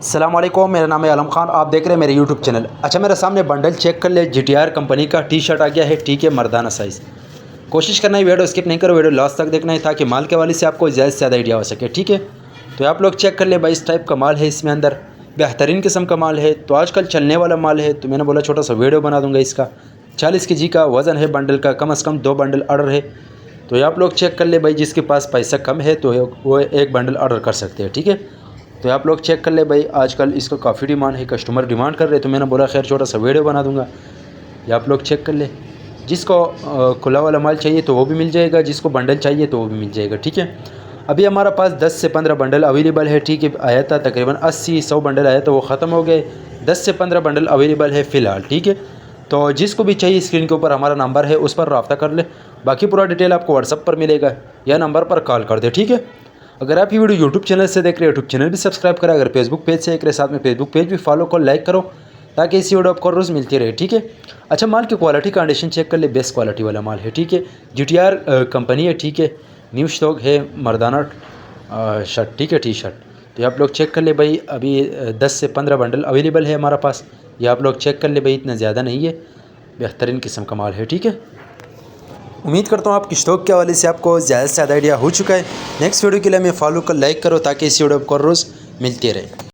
अस्सलाम वालेकुम, मेरा नाम है आलम खान। आप देख रहे हैं मेरे यूट्यूब चैनल। अच्छा, मेरे सामने बंडल चेक कर ले। GTR कंपनी का टी शर्ट आ गया है, ठीक है, मर्दाना साइज़। कोशिश करना है वीडियो स्किप नहीं करो, वीडियो लास्ट तक देखना है ताकि माल के वाले से आपको ज़्यादा से ज़्यादा आइडिया हो सके, ठीक है। तो आप लोग चेक कर ले भाई, इस टाइप का माल है, इसमें अंदर बेहतरीन किस्म का माल है। तो आजकल चलने वाला माल है, तो मैंने बोला छोटा सा वीडियो बना दूँगा इसका। 40 kg का वज़न है बंडल का, कम से कम 2 बंडल ऑर्डर है। तो आप लोग चेक कर ले भाई, जिसके पास पैसा कम है तो वो एक बंडल ऑर्डर कर सकते हैं, ठीक है। तो आप लोग चेक कर ले भाई, आजकल इसका काफ़ी डिमांड है, कस्टमर डिमांड कर रहे, तो मैंने बोला खैर छोटा सा वीडियो बना दूंगा। ये आप लोग चेक कर ले। जिसको खुला वाला माल चाहिए तो वो भी मिल जाएगा, जिसको बंडल चाहिए तो वो भी मिल जाएगा, ठीक है। अभी हमारा पास 10 से 15 बंडल अवेलेबल है, ठीक है। आया था तकरीबन 80-100 बंडल आया, तो वो ख़त्म हो गए। 10 से 15 बंडल अवेलेबल है फ़िलहाल, ठीक है। तो जिसको भी चाहिए स्क्रीन के ऊपर हमारा नंबर है, उस पर रब्ता कर ले। बाकी पूरा डिटेल आपको व्हाट्सअप पर मिलेगा, या नंबर पर कॉल कर दे, ठीक है। अगर आप ये वीडियो यूट्यूब चैनल से देख रहे हो, यूट्यूब चैनल भी सब्सक्राइब करें। अगर फेसबुक पेज से देख रहे हैं, साथ में फेसबुक पेज भी फॉलो करो, लाइक करो, ताकि इसी वीडियो आपको रोज़ मिलती रहे, ठीक है। अच्छा, माल की क्वालिटी कंडीशन चेक कर ले, बेस्ट क्वालिटी वाला माल है, ठीक है। GTR कंपनी है, ठीक है। न्यू स्टॉक है, मर्दाना शर्ट, ठीक है, टी शर्ट। तो आप लोग चेक कर ले भाई, अभी 10 से 15 बंडल अवेलेबल है हमारा पास। ये आप लोग चेक कर ले भाई, इतना ज़्यादा नहीं है, बेहतरीन किस्म का माल है, ठीक है। उम्मीद करता हूँ आपकी स्टॉक के हवाले से आपको ज़्यादा से ज़्यादा आइडिया हो चुका है। नेक्स्ट वीडियो के लिए हमें फॉलो कर, लाइक करो, ताकि इस वीडियो को रोज़ मिलती रहे।